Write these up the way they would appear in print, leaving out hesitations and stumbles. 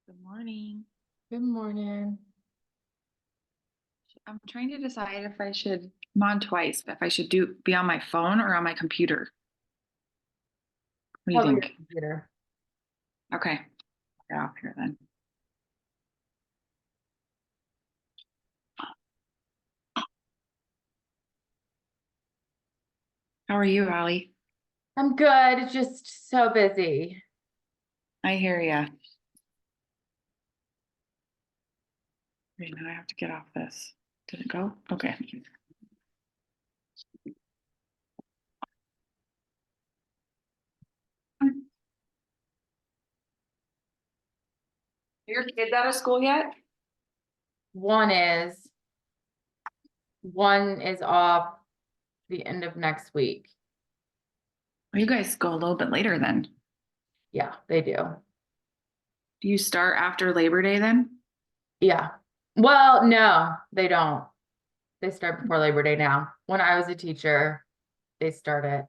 Good morning. Good morning. I'm trying to decide if I should, I'm on twice, but if I should be on my phone or on my computer. What do you Probably your think? computer. Okay, get off here then. How are you, Allie? I'm good. It's just so busy. I hear ya. Wait, now I have to get off this. Did it go? Okay. Are your kids out of school yet? One is one is off the end of next week. Well, you guys go a little bit later then. Yeah, they do. Do you start after Labor Day then? Yeah. Well, no, they don't. They start before Labor Day now. When I was a teacher, they started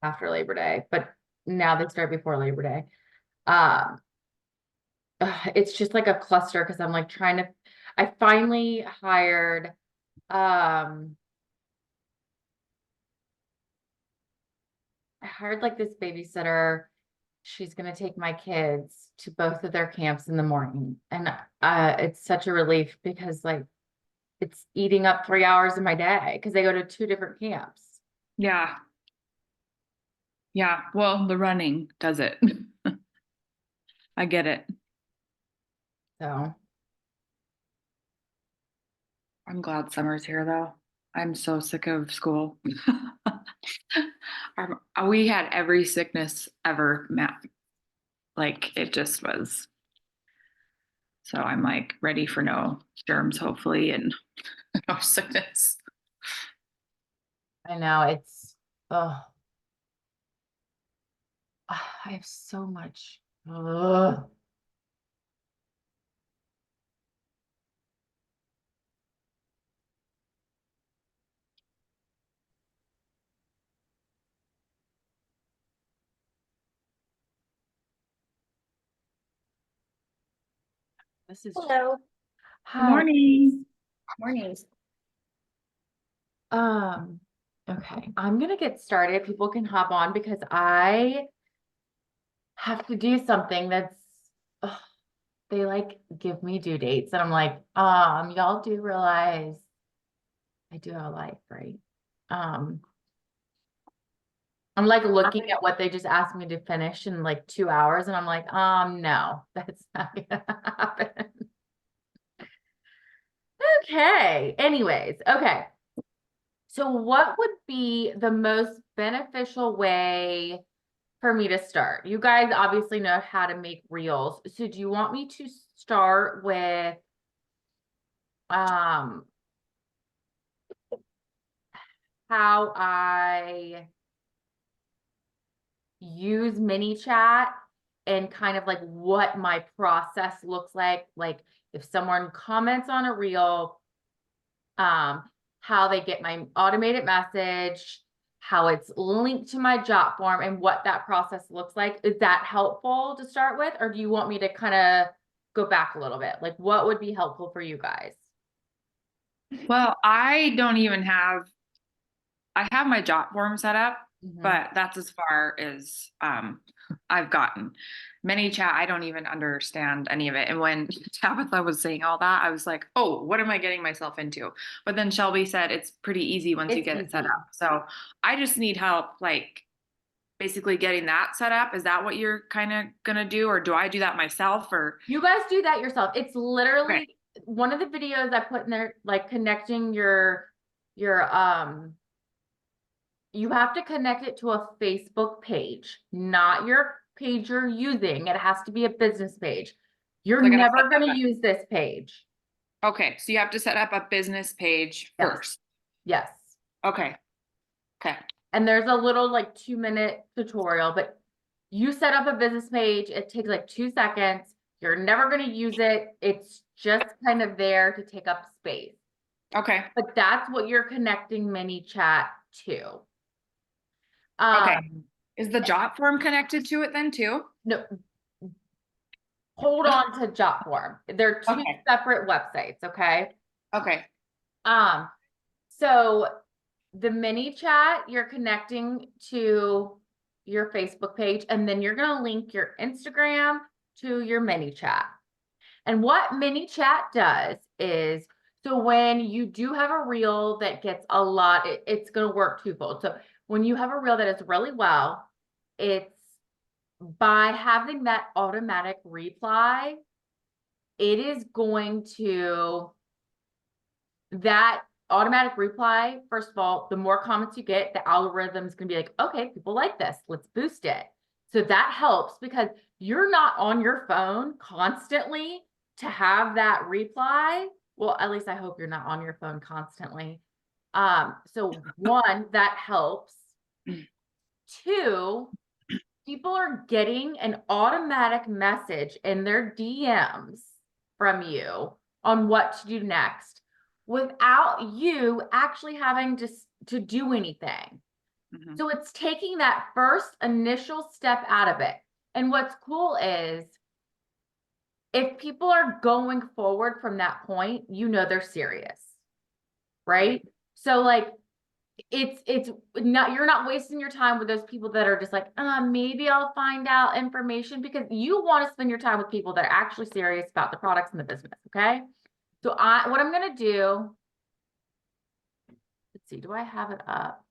after Labor Day, but now they start before Labor Day. Um, it's just like a cluster because I'm like trying to, I finally hired, um, I hired like this babysitter. She's going to take my kids to both of their camps in the morning. And it's such a relief because like it's eating up 3 hours of my day because they go to two different camps. Yeah. Yeah. Well, the running does it. I get it. So I'm glad summer's here though. I'm so sick of school. We had every sickness ever, Matt. Like it just was. So I'm like ready for no germs, hopefully, and no sickness. I know it's, oh, I have so much. Ugh. This is just, Hello. Good hi. morning. Morning. Um, okay, I'm gonna get started. People can hop on because I have to do something that's, ugh, they like give me due dates and I'm like, y'all do realize I do have a life, right? Um, I'm like looking at what they just asked me to finish in like 2 hours and I'm like, no, that's not gonna happen. Okay. Anyways, okay. So what would be the most beneficial way for me to start? You guys obviously know how to make reels. So do you want me to start with um how I use mini chat and kind of like what my process looks like if someone comments on a reel, um how they get my automated message, how it's linked to my job form and what that process looks like. Is that helpful to start with, or do you want me to kind of go back a little bit? Like what would be helpful for you guys? Well, I have my jot form set up, Mhm. but that's as far as I've gotten. ManyChat, I don't even understand any of it. And when Tabitha was saying all that, I was like, oh, what am I getting myself into? But then Shelby said it's pretty easy once you It's get it set easy. up. So I just need help, like basically getting that set up. Is that what you're kind of gonna do, or do I do that myself? Or You guys do that yourself. It's okay, literally one of the videos I put in there, like connecting your you have to connect it to a Facebook page, not your page you're using. It has to be a business page. You're so I gotta set never going to up use this page. okay, so you have to set up a business page Yes. first. Yes. Okay. Okay. And there's a little like 2-minute tutorial, but you set up a business page. It takes like 2 seconds. You're never going to use it. It's just kind of there to take up space. Okay. But that's what you're connecting ManyChat to. Okay. Um, Is the jot form connected to it then too? no, hold on to Jotform. They're two Okay. separate websites, okay? Okay. So the mini chat, you're connecting to your Facebook page, and then you're gonna link your Instagram to your mini chat. And what mini chat does is, so when you do have a reel that gets a lot, it's gonna work twofold. So when you have a reel that is really well, it's by having that automatic reply, it is going to, that automatic reply, first of all, the more comments you get, the algorithm is going to be like, okay, people like this, let's boost it. So that helps because you're not on your phone constantly to have that reply. Well, at least I hope you're not on your phone constantly. So one, that helps. Two, people are getting an automatic message in their DMs from you on what to do next without you actually having to do anything. Mhm. So it's taking that first initial step out of it. And what's cool is if people are going forward from that point, you know they're serious, right? So like it's not, you're not wasting your time with those people that are just like, maybe I'll find out information, because you want to spend your time with people that are actually serious about the products and the business. Okay. So what I'm going to do, let's see, do I have it up?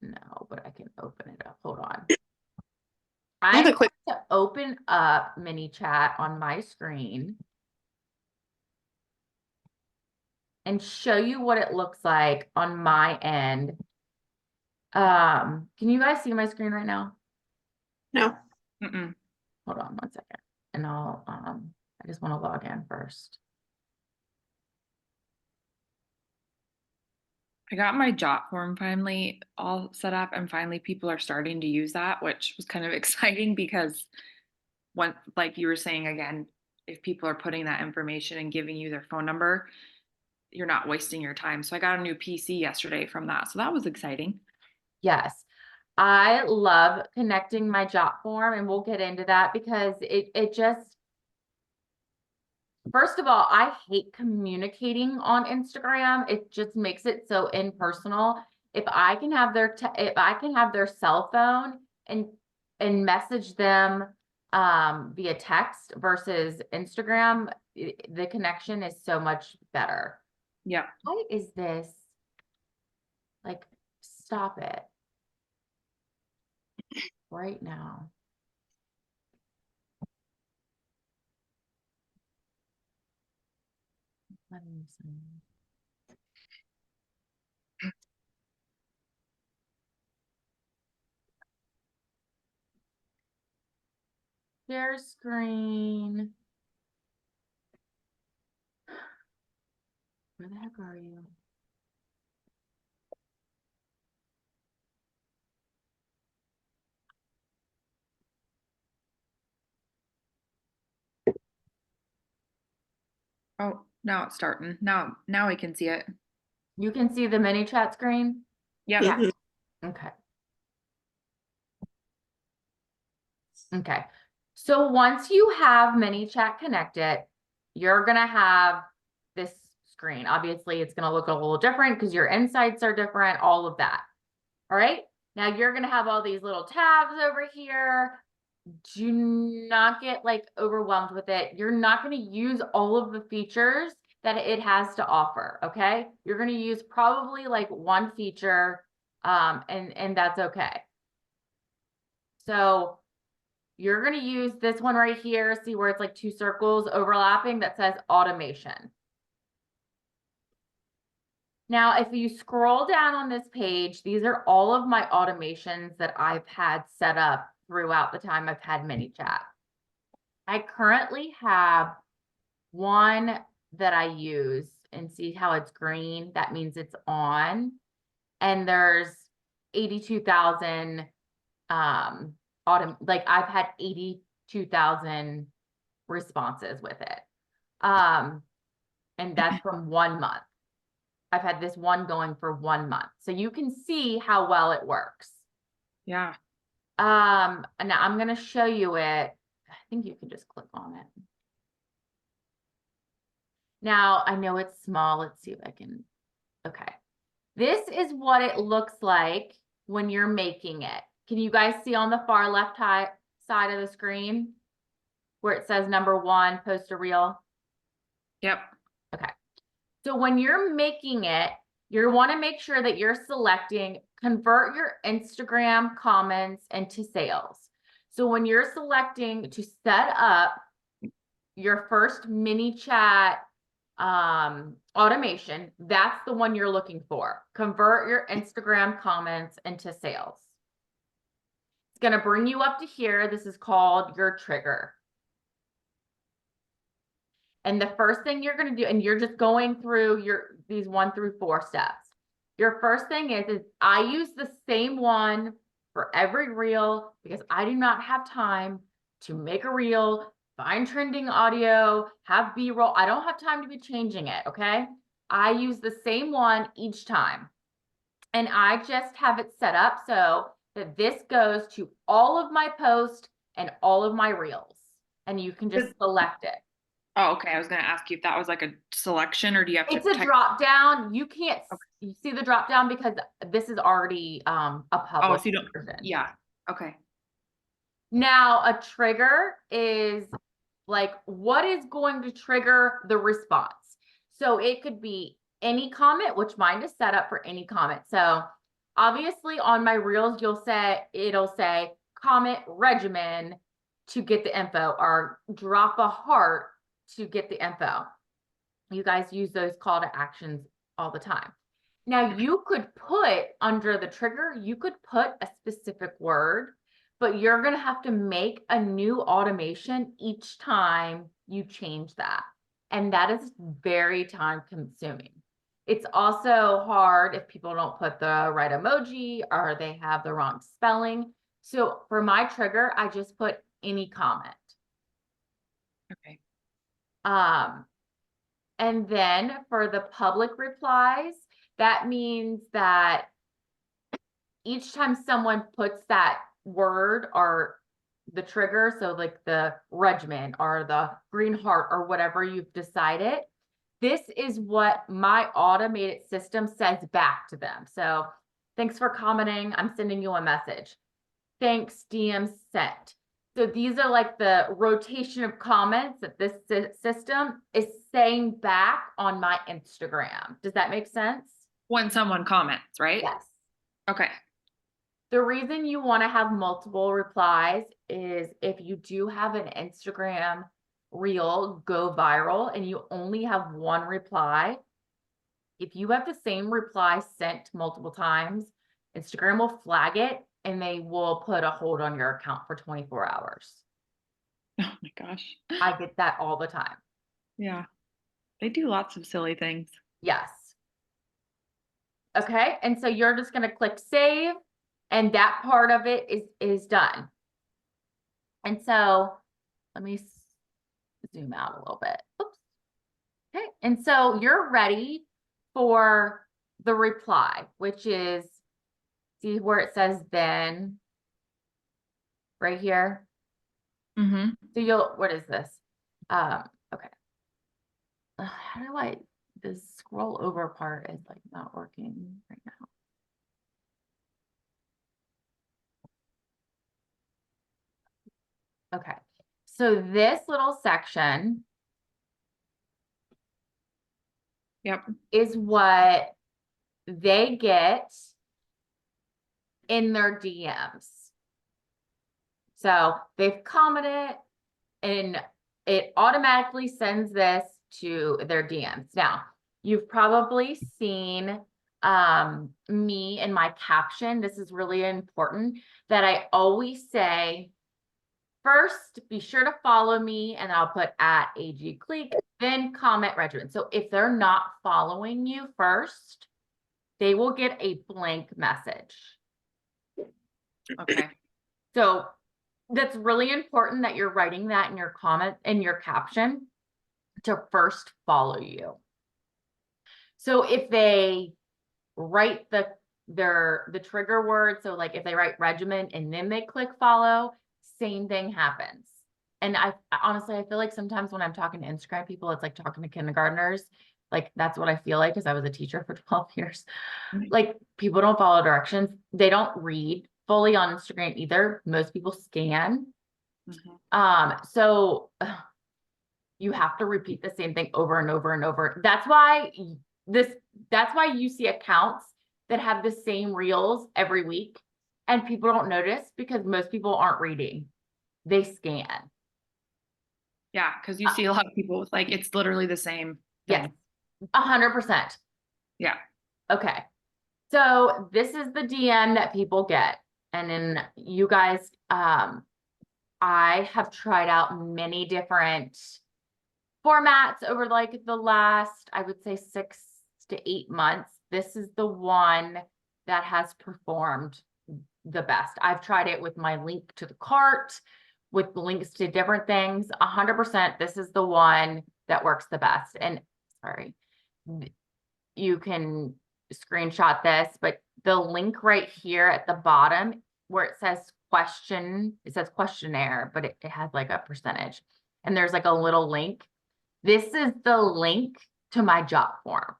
No, but I can open it up. Hold on. I have I'm a quick, going to open up mini chat on my screen and show you what it looks like on my end. Can you guys see my screen right now? no, Mm-mm. Hold on one second. And I just want to log in first. I got my Jot form finally all set up, and finally people are starting to use that, which was kind of exciting because when, like you were saying again, if people are putting that information and giving you their phone number, you're not wasting your time. So I got a new PC yesterday from that. So that was exciting. Yes. I love connecting my Jot form, and we'll get into that because it just, first of all, I hate communicating on Instagram. It just makes it so impersonal. If I can have their cell phone and message them via text versus Instagram, the connection is so much better. Yeah. Why is this? Like, stop it right now. Let me see. Share screen. Where the heck are you? Oh, now it's starting. Now we can see it. You can see the mini chat screen? Yep. Yeah. Mhm. Okay. Okay. So once you have mini chat connected, you're going to have this screen. Obviously, it's going to look a little different because your insights are different, all of that. All right. Now you're going to have all these little tabs over here. Do not get like overwhelmed with it. You're not going to use all of the features that it has to offer. Okay. You're going to use probably like one feature, and that's okay. So you're going to use this one right here. See where it's like two circles overlapping that says automation. Now, if you scroll down on this page, these are all of my automations that I've had set up throughout the time I've had ManyChat. I currently have one that I use, and see how it's green. That means it's on. And there's 82,000 like I've had 82,000 responses with it. And that's from 1 month. I've had this one going for 1 month. So you can see how well it works. Yeah. Now I'm going to show you it. think you can just click on it. Now, I know it's small. Let's see if I can, okay. This is what it looks like when you're making it. Can you guys see on the far left side of the screen where it says number 1, post a reel? Yep. Okay. So when you're making it, you want to make sure that you're selecting convert your Instagram comments into sales. So when you're selecting to set up your first mini chat automation, that's the one you're looking for. Convert your Instagram comments into sales. It's going to bring you up to here. This is called your trigger. And the first thing you're going to do, and you're just going through these 1 through 4 steps. Your first thing is I use the same one for every reel because I do not have time to make a reel, find trending audio, have B-roll. I don't have time to be changing it, okay? I use the same one each time. And I just have it set up so that this goes to all of my posts and all of my reels. And you can just select it. Oh, okay. I was gonna ask you if that was like a selection or do you have to It's a type- drop down. You can't you see the drop down because this is already a public Oh, so you don't, version. yeah. Okay. Now a trigger is like what is going to trigger the response. So it could be any comment, which mine is set up for any comment. So obviously on my reels, it'll say comment regimen to get the info or drop a heart to get the info. You guys use those call to actions all the time. Now you could put under the trigger, you could put a specific word, but you're going to have to make a new automation each time you change that. And that is very time consuming. It's also hard if people don't put the right emoji or they have the wrong spelling. So for my trigger, I just put any comment. Okay. And then for the public replies, that means that each time someone puts that word or the trigger, so like the regimen or the green heart or whatever you've decided, this is what my automated system says back to them. So thanks for commenting. I'm sending you a message. Thanks, DM sent. So these are like the rotation of comments that this system is saying back on my Instagram. Does that make sense? When someone comments, right? Yes. Okay. The reason you want to have multiple replies is if you do have an Instagram reel go viral and you only have one reply, if you have the same reply sent multiple times, Instagram will flag it and they will put a hold on your account for 24 hours. Oh my gosh. I get that all the time. Yeah. They do lots of silly things. Yes. Okay, and so you're just going to click save and that part of it is done. And so let me zoom out a little bit. Oops. Okay, and so you're ready for the reply, which is, see where it says then, right here. Mm-hmm. So what is this? Okay. How do the scroll over part is like not working right now. Okay, so this little section is what they get in their DMs. So they've commented and it automatically sends this to their DMs. Now, you've probably seen me in my caption. This is really important that I always say, first, be sure to follow me and I'll put @AGCleek, then comment regimen. So if they're not following you first, they will get a blank message. Okay. So that's really important that you're writing that in your comment, in your caption, to first follow you. So if they write the trigger word, so like if they write regimen and then they click follow, same thing happens. and honestly, I feel like sometimes when I'm talking to Instagram people, it's like talking to kindergartners. Like that's what I feel like because I was a teacher for 12 years. Mhm. Like people don't follow directions. They don't read fully on Instagram either. Most people scan. So you have to repeat the same thing over and over and over. That's why you see accounts that have the same reels every week and people don't notice because most people aren't reading. They scan. Yeah, because you see a lot of people with like, it's literally the same Yes, thing. 100%. Yeah. Okay. So this is the DM that people get. And then you guys, I have tried out many different formats over like the last, I would say 6 to 8 months. This is the one that has performed the best. I've tried it with my link to the cart, with links to different things. 100%, this is the one that works the best. And sorry, you can screenshot this, but the link right here at the bottom where it says it says questionnaire, but it has like a percentage. And there's like a little link. This is the link to my job form.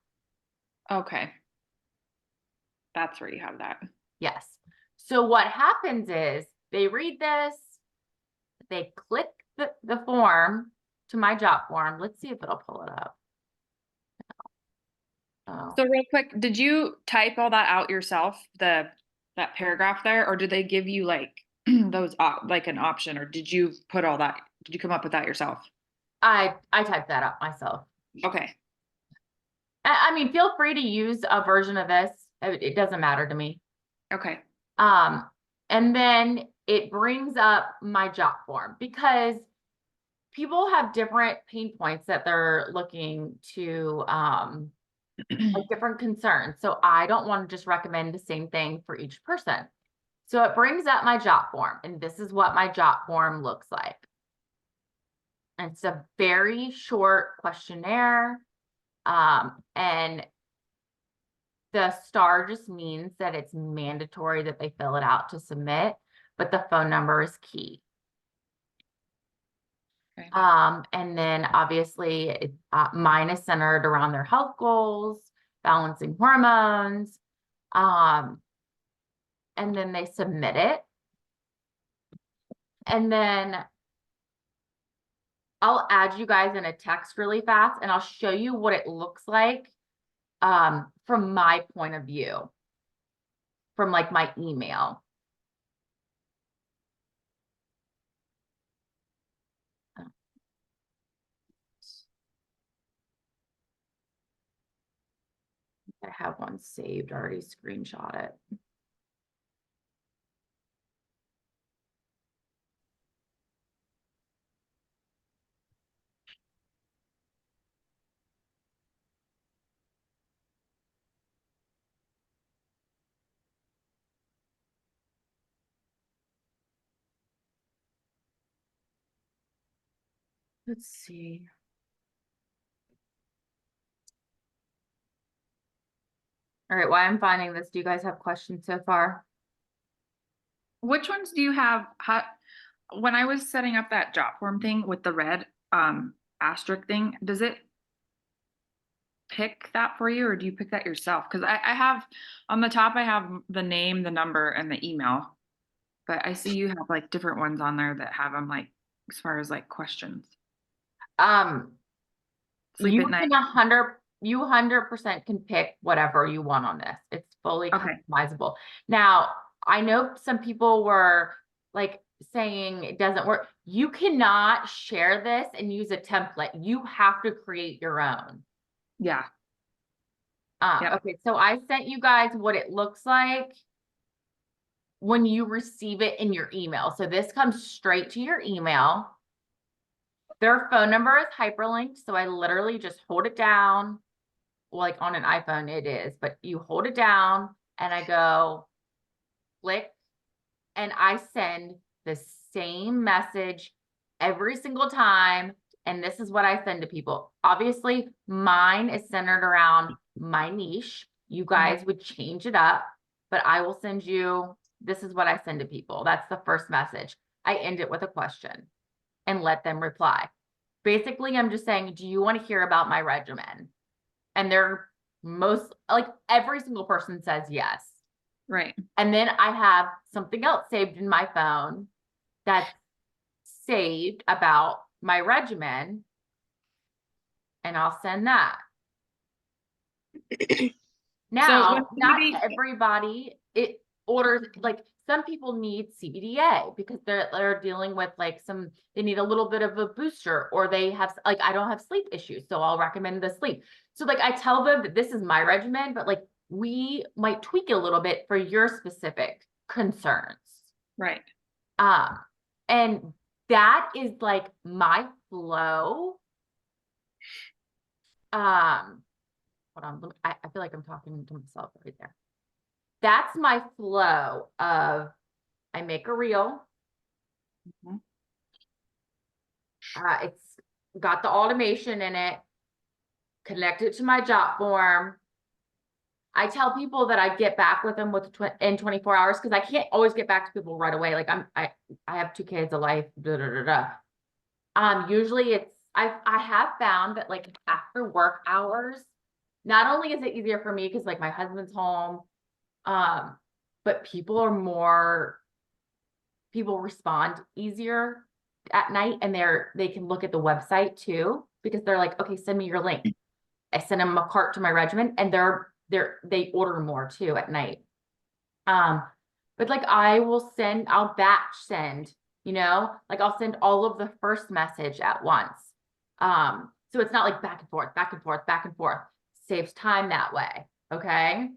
Okay. That's where you have that. Yes. So what happens is they read this, they click the form to my job form. Let's see if it'll pull it up. Oh. So real quick, did you type all that out yourself, that paragraph there, or did they give you like those like an option, or did you put all that? Did you come up with that yourself? I typed that up myself. Okay. I mean, feel free to use a version of this. It doesn't matter to me. Okay. And then it brings up my job form because people have different pain points that they're looking to, like different concerns. So I don't want to just recommend the same thing for each person. So it brings up my job form, and this is what my job form looks like. And it's a very short questionnaire. And the star just means that it's mandatory that they fill it out to submit, but the phone number is key. Okay. And then obviously mine is centered around their health goals, balancing hormones. And then they submit it. And then I'll add you guys in a text really fast and I'll show you what it looks like from my point of view, from like my email. I have one saved, already screenshot it. Let's see. All right, while I'm finding this, do you guys have questions so far? Which ones do you have? When I was setting up that job form thing with the red asterisk thing, does it pick that for you, or do you pick that yourself? Because I have on the top, I have the name, the number, and the email, but I see you have like different ones on there that have them like as far as like questions. Sleep You at night. can 100% can pick whatever you want on this. It's fully Okay. customizable. Now, I know some people were like saying it doesn't work. You cannot share this and use a template. You have to create your own. Yeah. Yep. Okay, so I sent you guys what it looks like when you receive it in your email. So this comes straight to your email. Their phone number is hyperlinked, so I literally just hold it down. Like on an iPhone it is, but you hold it down and I go click and I send the same message every single time. And this is what I send to people. Obviously, mine is centered around my niche. You guys would change it up, but I will send you, this is what I send to people. That's the first message. I end it with a question. and let them reply. Basically, I'm just saying, do you want to hear about my regimen? And they're most, like, every single person says yes. Right. And then I have something else saved in my phone that's saved about my regimen, and I'll send that. Now, when not somebody- everybody it orders, like some people need CBDA because they're dealing with like they need a little bit of a booster, or they have, like, I don't have sleep issues, so I'll recommend the sleep. So like I tell them that this is my regimen, but like we might tweak it a little bit for your specific concerns. Right. And that is like my flow. Hold on, I feel like I'm talking to myself right there. That's my flow of, I make a reel. Mhm. It's got the automation in it, connect it to my job form. I tell people that I get back with them in 24 hours because I can't always get back to people right away. Like I have 2 kids, a life, usually I have found that like after work hours, not only is it easier for me because like my husband's home, but people respond easier at night, and they can look at the website too, because they're like, okay, send me your link. I send them a cart to my regimen, and they order more too at night. But like I'll batch send, like I'll send all of the first message at once. So it's not like back and forth, back and forth, back and forth. Saves time that way. Okay.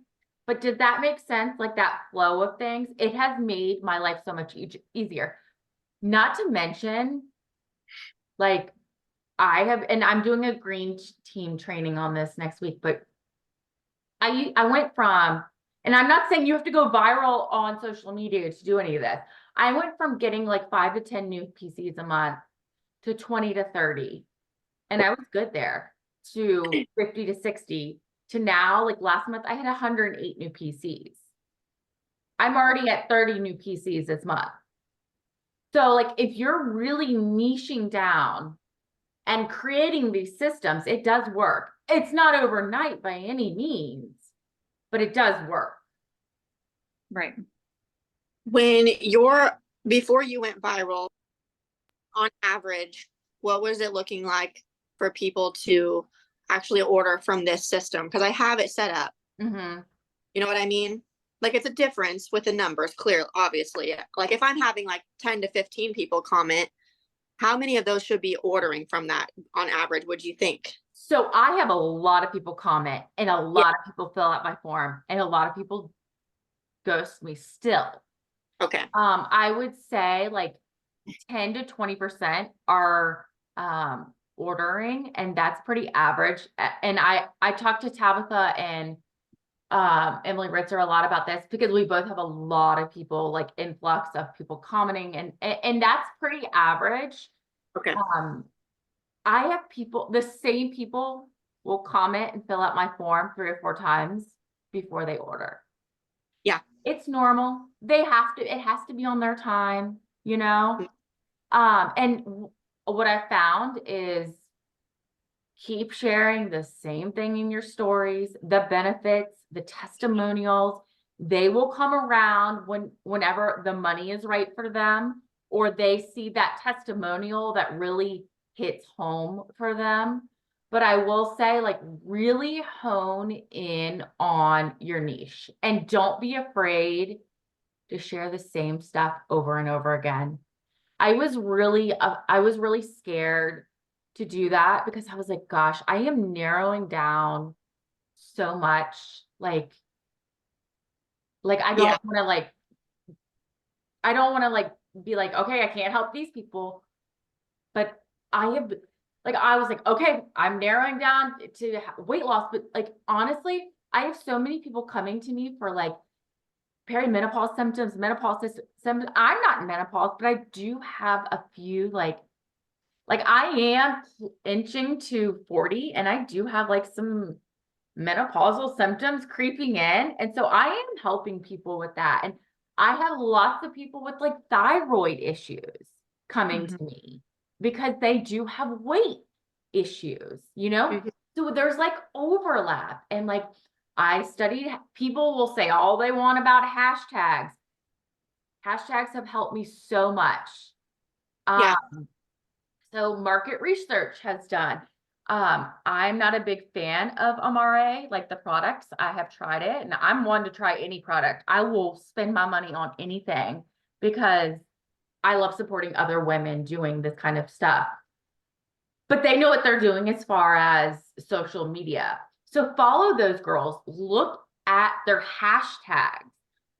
But did that make sense? Like that flow of things, it has made my life so much easier. Not to mention, like I'm doing a green team training on this next week, but I went from, and I'm not saying you have to go viral on social media to do any of this. I went from getting like 5 to 10 new PCs a month to 20 to 30. And I was good there, to 50 to 60, to now, like last month, I had 108 new PCs. I'm already at 30 new PCs this month. So like, if you're really niching down and creating these systems, it does work. It's not overnight by any means, but it does work. Right. Before you went viral, on average, what was it looking like for people to actually order from this system? Because I have it set up. Mm-hmm. You know what I mean? Like it's a difference with the numbers, clear, obviously. Like if I'm having like 10 to 15 people comment, how many of those should be ordering from that on average, would you think? So I have a lot of people comment, and a lot of people fill out my form, and a lot of people ghost me still. Okay. I would say like 10 to 20% are ordering, and that's pretty average. And I talked to Tabitha and Emily Ritzer a lot about this, because we both have a lot of people, like influx of people commenting, and that's pretty average. Okay. I have the same people will comment and fill out my form 3 or 4 times before they order. Yeah. It's normal. It has to be on their time, and what I found is keep sharing the same thing in your stories, the benefits, the testimonials. They will come around whenever the money is right for them, or they see that testimonial that really hits home for them. But I will say, like, really hone in on your niche, and don't be afraid to share the same stuff over and over again. I was really scared to do that, because I was like, gosh, I am narrowing down so much. Like I don't want to be like, okay, I can't help these people. But I was like, okay, I'm narrowing down to weight loss. But like, honestly, I have so many people coming to me for like perimenopause symptoms, menopause symptoms. I'm not in menopause, but I do have a few like I am inching to 40, and I do have like some menopausal symptoms creeping in. And so I am helping people with that. And I have lots of people with like thyroid issues coming to me. because they do have weight issues, you know? Mhm. So there's like overlap. And like I studied, people will say all they want about hashtags. Hashtags have helped me so much. Yeah. So market research has done. I'm not a big fan of Amare, like the products. I have tried it and I'm one to try any product. I will spend my money on anything because I love supporting other women doing this kind of stuff. But they know what they're doing as far as social media. So follow those girls, look at their hashtags,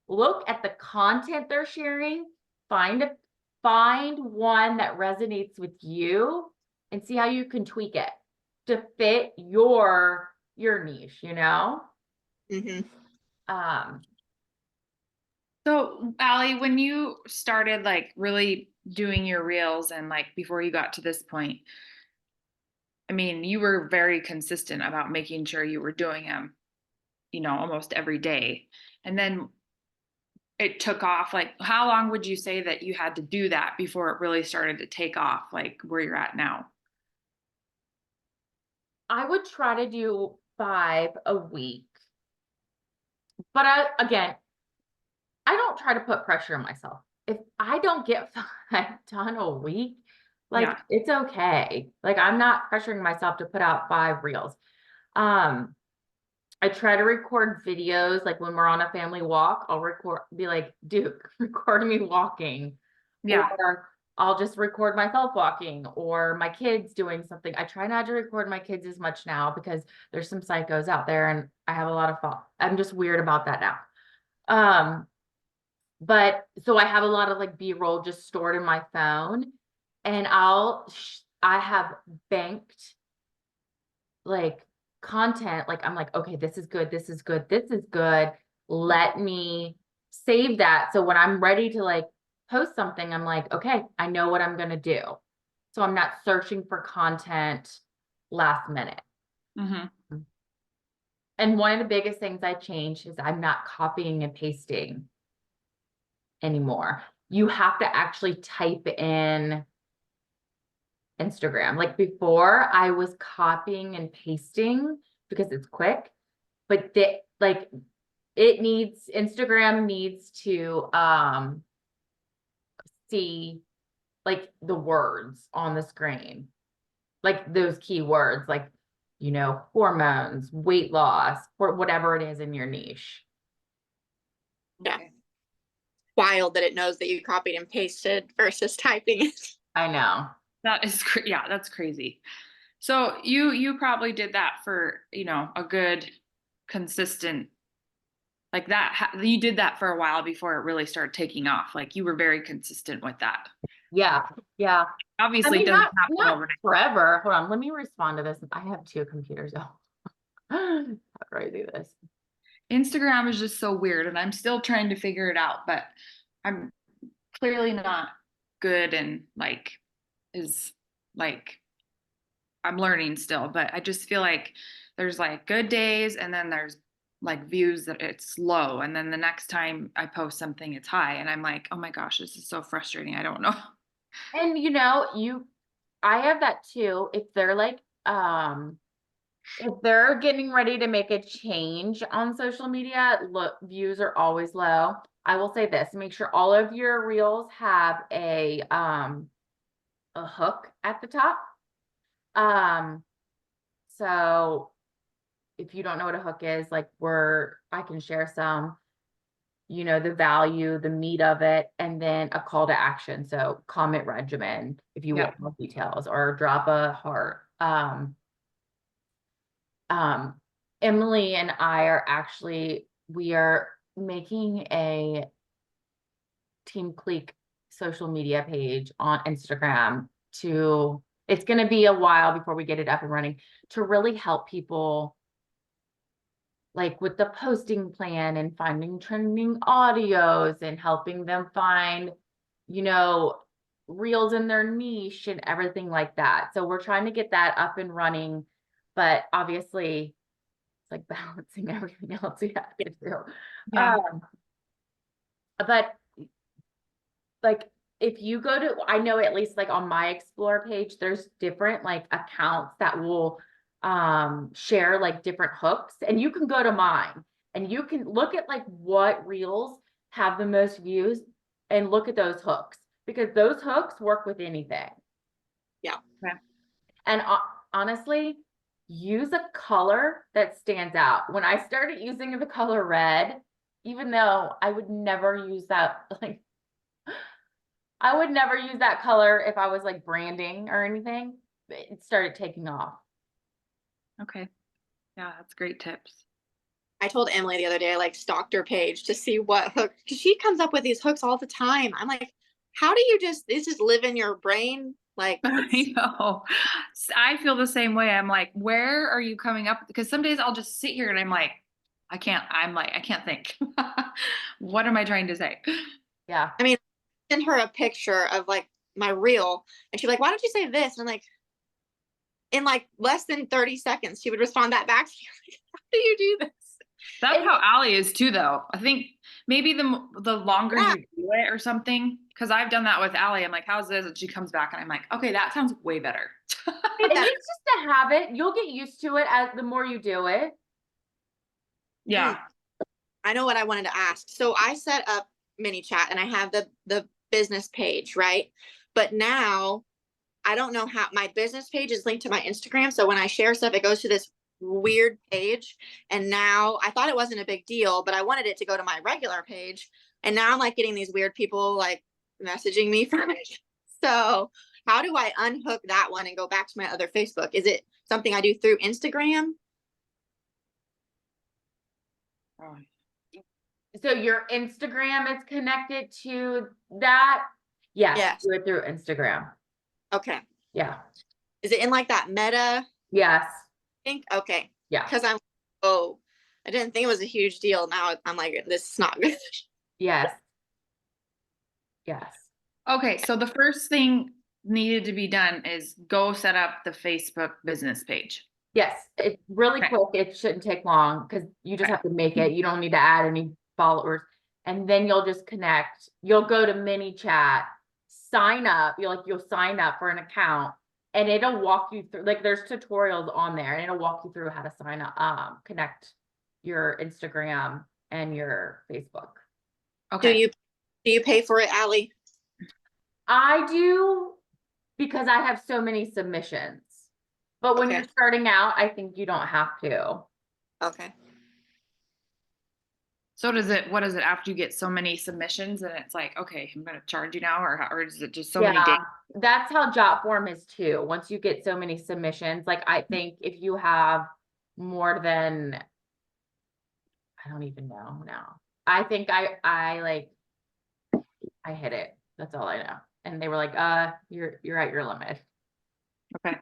look at the content they're sharing, find one that resonates with you and see how you can tweak it to fit your niche, you know? Hmm. Um, So, Allie, when you started like really doing your reels and like before you got to this point, I mean, you were very consistent about making sure you were doing them, almost every day. And then it took off. Like, how long would you say that you had to do that before it really started to take off, like where you're at now? I would try to do 5 a week. But again, I don't try to put pressure on myself. If I don't get 5 done a week, like Yeah. it's okay. Like I'm not pressuring myself to put out 5 reels. Um, I try to record videos like when we're on a family walk, I'll be like, Duke, record me walking. Yeah. Or I'll just record myself walking or my kids doing something. I try not to record my kids as much now because there's some psychos out there and I have a lot of fun. I'm just weird about that now. Um, but so I have a lot of like B-roll just stored in my phone and I have banked like content. Like I'm like, okay, this is good. This is good. This is good. Let me save that. So when I'm ready to like post something, I'm like, okay, I know what I'm going to do. So I'm not searching for content last minute. Hmm. And one of the biggest things I changed is I'm not copying and pasting anymore. You have to actually type in Instagram. Like before, I was copying and pasting because it's quick, but Instagram needs to see like the words on the screen, like those keywords, like hormones, weight loss, or whatever it is in your niche. Yeah. Okay. Wild that it knows that you copied and pasted versus typing it. I know. That is, yeah, that's crazy. So you probably did that for, a good consistent like that. You did that for a while before it really started taking off. Like you were very consistent with that. Yeah, yeah. I Obviously, it mean, doesn't not happen not overnight. forever. Hold on, let me respond to this. I have 2 computers. Oh, how do I do this? Instagram is just so weird, and I'm still trying to figure it out, but I'm clearly not good and like is like I'm learning still, but I just feel like there's like good days and then there's like views that it's low and then the next time I post something it's high and I'm like, "Oh my gosh, this is so frustrating. I don't know." And I have that too. If they're getting ready to make a change on social media, look, views are always low. I will say this, make sure all of your reels have a hook at the top. So if you don't know what a hook is, like I can share some, the value, the meat of it, and then a call to action. So comment regimen if you Yeah. want more details or drop a heart. Emily and I we are making a Team Clique social media page on Instagram it's going to be a while before we get it up and running to really help people like with the posting plan and finding trending audios and helping them find, reels in their niche and everything like that. So we're trying to get that up and running, but obviously it's like balancing everything else we have to do. Yeah. But like if you go to, I know at least like on my Explore page, there's different like accounts that will share like different hooks, and you can go to mine and you can look at like what reels have the most views and look at those hooks, because those hooks work with anything. Yeah. Okay. And honestly, use a color that stands out. When I started using the color red, even though I would never use that, like I would never use that color if I was like branding or anything, it started taking off. Okay. Yeah, that's great tips. I told Emily the other day, I like stalked her page to see what hook, because she comes up with these hooks all the time. I'm like, how do you this just live in your brain? Like, I know. I feel the same way. I'm like, where are you coming up? Because some days I'll just sit here and I'm like, I can't think. What am I trying to say? Yeah. I mean, send her a picture of like my reel, and she's like, why don't you say this? And I'm like, in like less than 30 seconds, she would respond that back to me. Like, how do you do this? That's And- how Allie is too, though. I think maybe the longer Yeah. you do it or something, because I've done that with Allie. I'm like, how's this? And she comes back and I'm like, okay, that sounds way better. It's just a habit. You'll get used to it as the more you do it. Yeah. I know what I wanted to ask. So I set up mini chat and I have the business page, right? But now I don't know how my business page is linked to my Instagram. So when I share stuff, it goes to this weird page. And now I thought it wasn't a big deal, but I wanted it to go to my regular page. And now I'm like getting these weird people like messaging me from it. So how do I unhook that one and go back to my other Facebook? Is it something I do through Instagram? Oh, So your Instagram is connected to that? Yes, Yes. do it through Instagram. Okay. Yeah. Is it in like that meta Yes. thing? Okay. Yeah. Because I didn't think it was a huge deal. Now I'm like, this is not good. Yes. Yes. Okay, so the first thing needed to be done is go set up the Facebook business page. Yes. It's really Okay. quick. It shouldn't take long because you just Okay. have to make it. You don't need to add any followers. And then you'll just connect. You'll go to mini chat, sign up. You'll sign up for an account, and it'll walk you through, like there's tutorials on there, and it'll walk you through how to sign up, connect your Instagram and your Facebook. Okay. Do you pay for it, Allie? I do, because I have so many submissions. But when Okay. you're starting out, I think you don't have to. Okay. So what is it after you get so many submissions and it's like, okay, I'm going to charge you now, or is it just so many days? That's how Jotform is too. Once you get so many submissions, like I think if you have more than, I don't even know now. I think I hit it. That's all I know. And they were like, you're at your limit. Okay.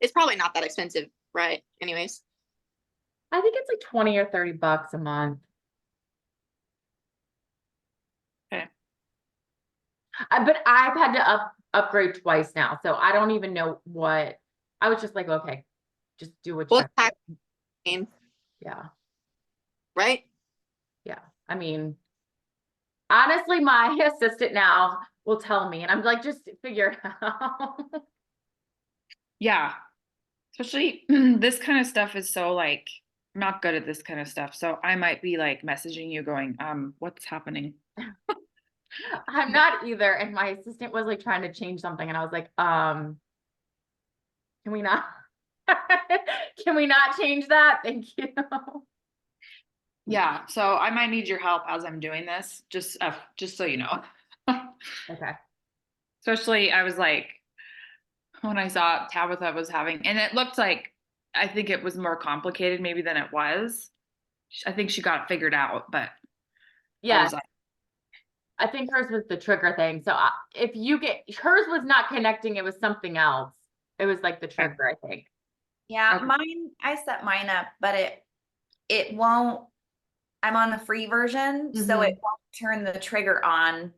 It's probably not that expensive, right? Anyways. I think it's like 20 or 30 bucks a month. Okay. But I've had to upgrade twice now, so I don't even know what. I was just like, okay, just do what you Well, have to do. tax, Yeah, right? yeah. I mean, honestly, my assistant now will tell me, and I'm like, just figure it out. Yeah. Especially this kind of stuff is so like, I'm not good at this kind of stuff. So I might be like messaging you going, what's happening? I'm not either. And my assistant was like trying to change something, and I was like, can we not? Can we not change that? Thank you. Yeah. So I might need your help as I'm doing this, just so you know. Okay. Especially I was like, when I saw Tabitha was having, and it looked like, I think it was more complicated maybe than it was. I think she got it figured out, but I Yeah, was like, I think hers was the trigger thing. So if you get, hers was not connecting, it was something else. It was like the trigger, I think. Yeah, Okay. mine, I set mine up, but it won't, I'm on the free version, so it won't turn the trigger on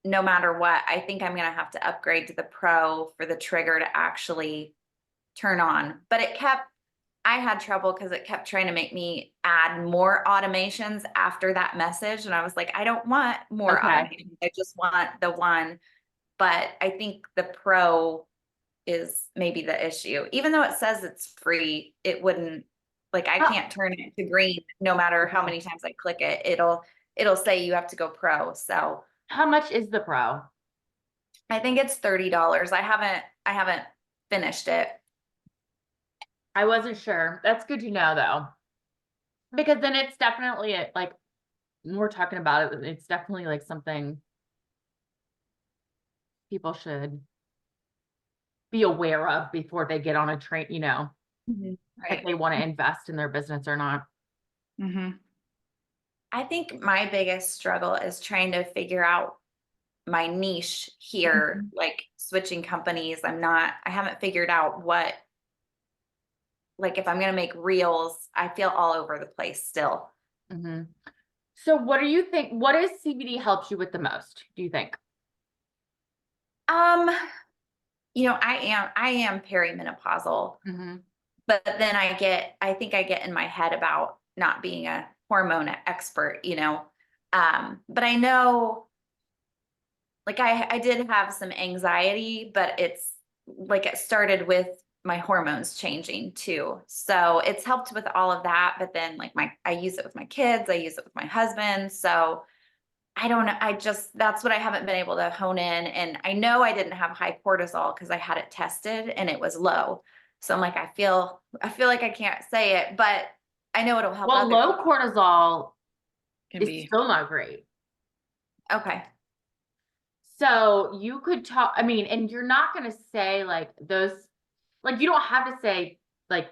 no matter what. I think I'm gonna have to upgrade to the pro for the trigger to actually turn on. But it kept I had trouble because it kept trying to make me add more automations after that message. And I was like, I don't want more Okay. automations. I just want the one. But I think the pro is maybe the issue. Even though it says it's free, it wouldn't, like, I Oh. can't turn it to green no matter how many times I click it. It'll say you have to go pro. So How much is the pro? I think it's $30. I haven't finished it. I wasn't sure. That's good to know though. Because then it's definitely like, when we're talking about it, it's definitely like something people should be aware of before they get on a train, you know, if Right. they want to invest in their business or not. Mm-hmm. I think my biggest struggle is trying to figure out my niche here, like switching companies. I haven't figured out what, like if I'm going to make reels, I feel all over the place still. Mhm. So what do you think, what is CBD helps you with the most, do you think? I am perimenopausal, Mhm. but then I think I get in my head about not being a hormone expert, but I know, like I did have some anxiety, but it's like it started with my hormones changing too. So it's helped with all of that. But then like I use it with my kids, I use it with my husband. So I don't know. That's what I haven't been able to hone in. And I know I didn't have high cortisol because I had it tested and it was low. So I'm like, I feel like I can't say it, but I know it'll help Well, other low people. cortisol Can is be. still not great. Okay. So you could talk, I mean, and you're not going to say like those, like you don't have to say like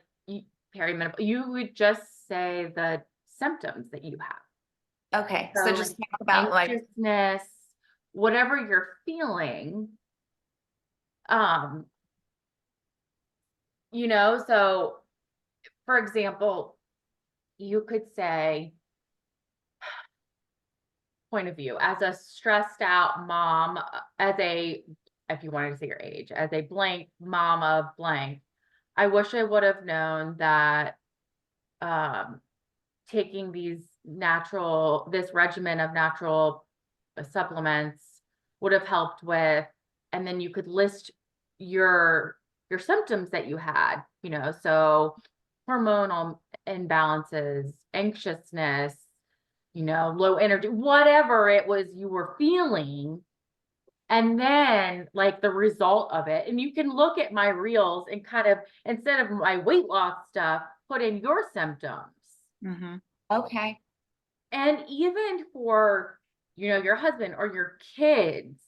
perimenopause, you would just say the symptoms that you have. Okay. So So like just talk about like, anxiousness, whatever you're feeling, um, so for example, you could say, point of view, as a stressed out mom, if you wanted to say your age, as a blank mom of blank, I wish I would have known that taking this regimen of natural supplements would have helped with, and then you could list your symptoms that you had, so hormonal imbalances, anxiousness, low energy, whatever it was you were feeling. And then like the result of it, and you can look at my reels and kind of, instead of my weight loss stuff, put in your symptoms. Mm-hmm. okay. And even for, your husband or your kids,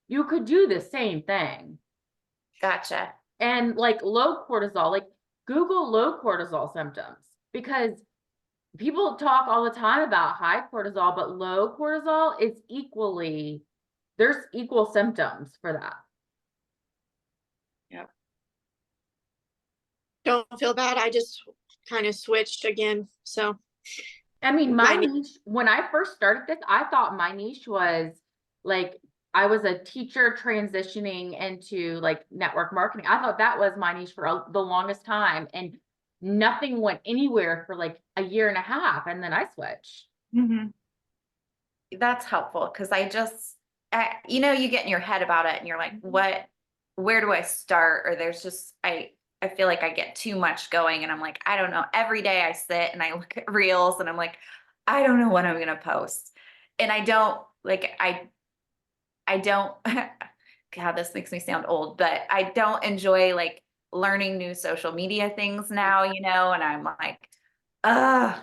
you could do the same thing. Gotcha. And like low cortisol, like Google low cortisol symptoms, because people talk all the time about high cortisol, but low cortisol is there's equal symptoms for that. Yep. Don't feel bad. I just kind of switched again. So I mean, my My niche- niche, when I first started this, I thought my niche was like, I was a teacher transitioning into like network marketing. I thought that was my niche for the longest time, and nothing went anywhere for like a year and a half. And then I switched. Mm-hmm. That's helpful because you get in your head about it and you're like, where do I start? Or there's just, I feel like I get too much going and I'm like, I don't know. Every day I sit and I look at reels and I'm like, I don't know when I'm going to post. And I don't like, I don't, God, this makes me sound old, but I don't enjoy like learning new social media things now, and I'm like, ugh.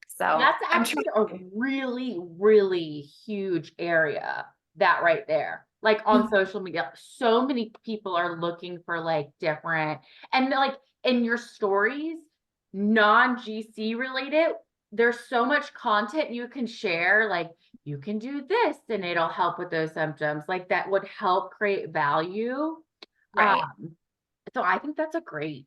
So That's I'm actually trying. a really, really huge area, that right there. Like on social media, so many people are looking for like different, and like in your stories, non-GC related, there's so much content you can share. Like you can do this and it'll help with those symptoms. Like that would help create value. Right. So I think that's a great,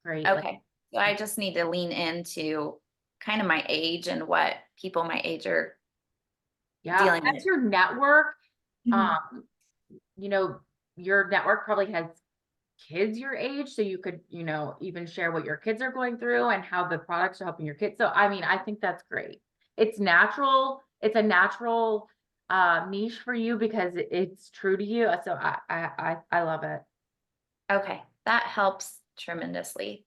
like, Okay. So I just need to lean into kind of my age and what people my age are yeah, dealing that's with. your network. Mhm. Your network probably has kids your age, so you could, you know, even share what your kids are going through and how the products are helping your kids. So I mean, I think that's great. It's natural. It's a natural niche for you because it's true to you. So I love it. Okay, that helps tremendously.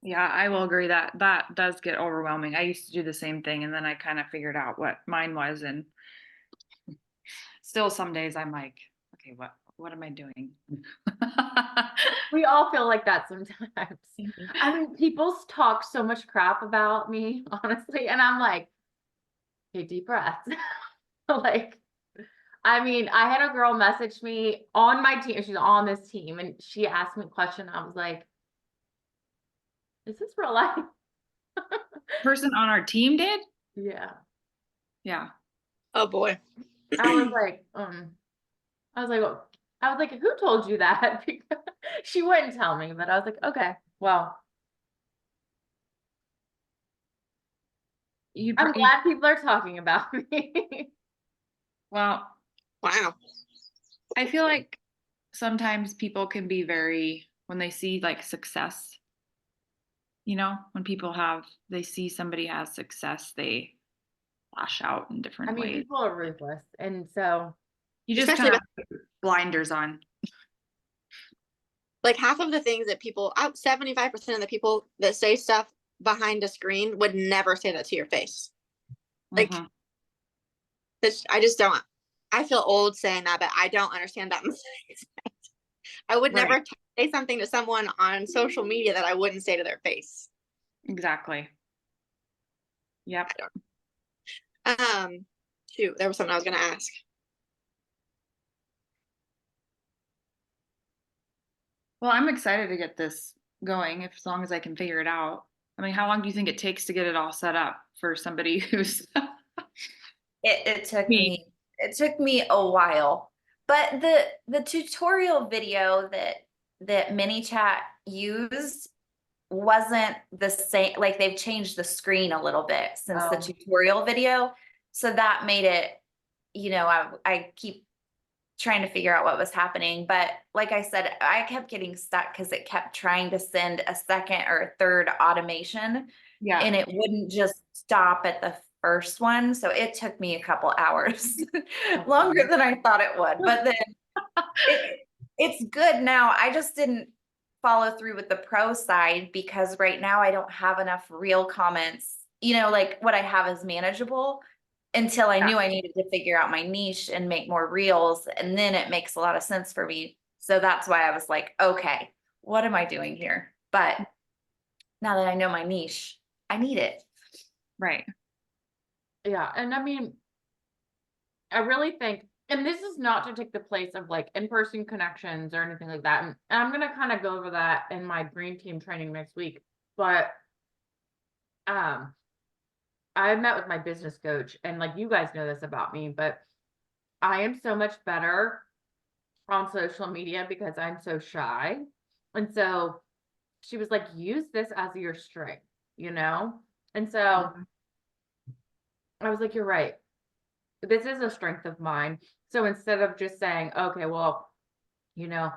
Yeah, I will agree that that does get overwhelming. I used to do the same thing and then I kind of figured out what mine was, and still some days I'm like, okay, what am I doing? We all feel like that sometimes. I mean, people talk so much crap about me, honestly, and I'm like, okay, deep breaths. Like, I mean, I had a girl message me on my team. She's on this team, and she asked me a question. I was like, "Is this real life?" Person on our team did? Yeah. Yeah. Oh, boy. I was like, I was like, "Well," I was like, "Who told you that?" Because she wouldn't tell me, but I was like, "Okay, well, I'm glad people are talking about me." well, Wow. I feel like sometimes people can be very, when they see like success, you know, when they see somebody has success, they lash out in I different mean, ways. people are ruthless, and so You just Especially kind of put blinders on. like half of the things that people, out 75% of the people that say stuff behind a screen would never say that to your face. Like, Mhm. I just don't. I feel old saying that, but I don't understand that. I would never Right. say something to someone on social media that I wouldn't say to their face. Exactly. Yep. Shoot, there was something I was gonna ask. Well, I'm excited to get this going as long as I can figure it out. I mean, how long do you think it takes to get it all set up for somebody who's It took me? me a while, but the tutorial video that ManyChat used wasn't the same. Like, they've changed the screen a little bit since the Oh. tutorial video, so that made it, you know, I keep trying to figure out what was happening. But like I said, I kept getting stuck because it kept trying to send a second or a third automation, Yeah. and it wouldn't just stop at the first one. So it took me a couple hours, longer than I thought it would. But then it's good now. I just didn't follow through with the pro side because right now I don't have enough real comments. You know, like what I have is manageable until I Yeah. knew I needed to figure out my niche and make more reels. And then it makes a lot of sense for me. So that's why I was like, okay, what am I doing here? But now that I know my niche, I need it. Right. Yeah, and I mean, I really think, and this is not to take the place of like in-person connections or anything like that. And I'm gonna kind of go over that in my green team training next week. But um, I met with my business coach, and like you guys know this about me, but I am so much better on social media because I'm so shy. And so she was like, use this as your strength, you know? And so Mhm. I was like, you're right. This is a strength of mine. So instead of just saying, okay, well, you know,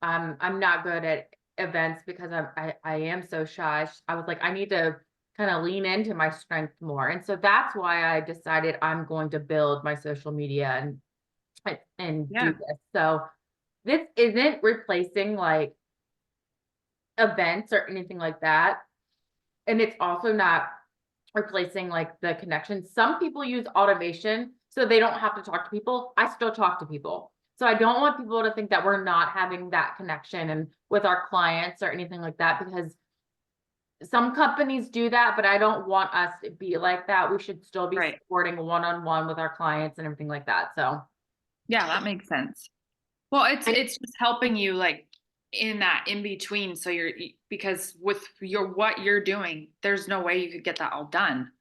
I'm not good at events because I am so shy. I was like, I need to kind of lean into my strength more. And so that's why I decided I'm going to build my social media and Yeah. do this. So this isn't replacing like events or anything like that. And it's also not replacing like the connection. Some people use automation so they don't have to talk to people. I still talk to people. So I don't want people to think that we're not having that connection and with our clients or anything like that, because some companies do that, but I don't want us to be like that. We should still be Right. supporting one-on-one with our clients and everything like that. So Yeah, that makes sense. Well, I- it's just helping you like in that in between. So because with what you're doing, there's no way you could get that all done.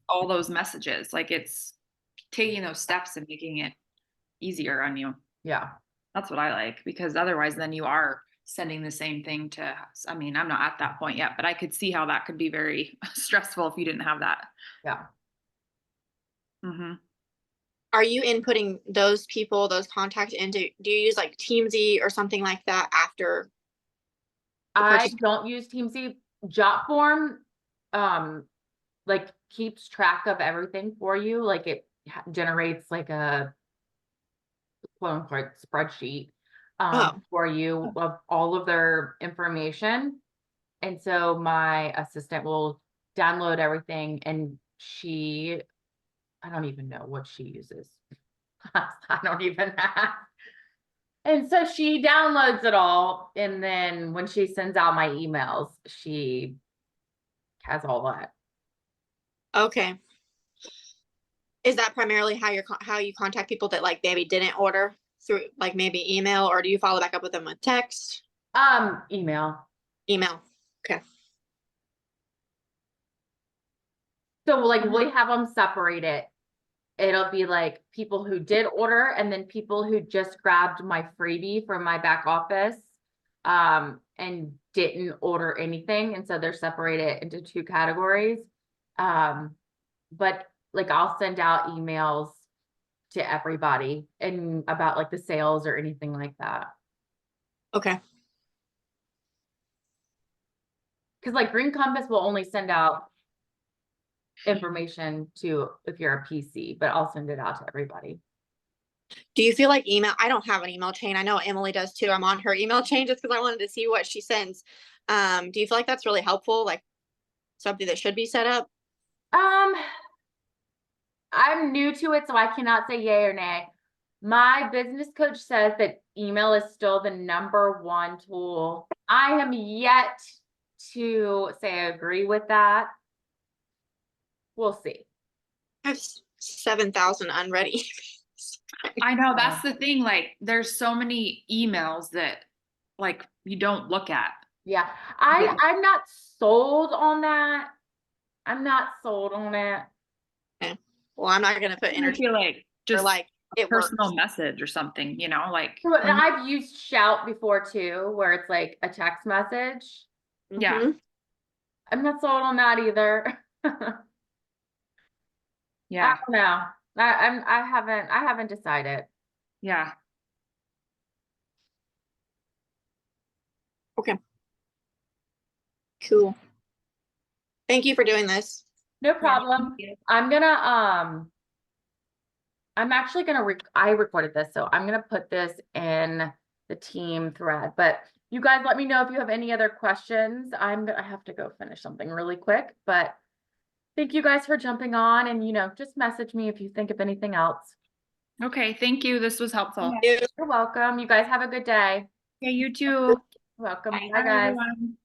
All those messages, like it's taking those steps and making it easier on you. yeah. That's what I like, because otherwise then you are sending the same thing to, I mean, I'm not at that point yet, but I could see how that could be very stressful if you didn't have that. Yeah. Hmm. are you inputting those people, those contacts into, do you use like Teamsy or something like that after? the I purchase? don't use Teamsy. Jotform, like keeps track of everything for you. Like it generates like a quote unquote spreadsheet Oh. for you of all of their information. And so my assistant will download everything and I don't even know what she uses. I don't even have. And so she downloads it all. And then when she sends out my emails, she has all that. Okay. Is that primarily how how you contact people that like maybe didn't order through like maybe email, or do you follow back up with them with text? Email. Email. Okay. So like we have them separated. It'll be like people who did order and then people who just grabbed my freebie from my back office and didn't order anything. And so they're separated into two categories. But like I'll send out emails to everybody and about like the sales or anything like that. Okay. Because like Green Compass will only send out information to if you're a PC, but I'll send it out to everybody. Do you feel like email? I don't have an email chain. I know Emily does too. I'm on her email chain just because I wanted to see what she sends. Do you feel like that's really helpful? Like something that should be set up? I'm new to it, so I cannot say yay or nay. My business coach says that email is still the #1 tool. I am yet to say I agree with that. We'll see. I have 7,000 unread emails. I know, that's the thing, like, there's so many emails that, like, you don't look at. Yeah, Yeah. I'm not sold on that. I'm not sold on it. Well, I'm not gonna put I energy feel like or just like it personal works. message or something, you know, like, And I've used Shout before too, where it's like a text message. yeah, Mhm. I'm not sold on that either. I yeah, don't know. I haven't decided. yeah. Cool. Thank you for doing this. No problem. I'm gonna I'm actually gonna I recorded this, so I'm gonna put this in the team thread. But you guys let me know if you have any other questions. I have to go finish something really quick, but thank you guys for jumping on and just message me if you think of anything else. Okay, thank you. This was helpful. Yeah. You're welcome. You guys have a good day. Okay, you too. Welcome. Bye. Bye, guys. everyone.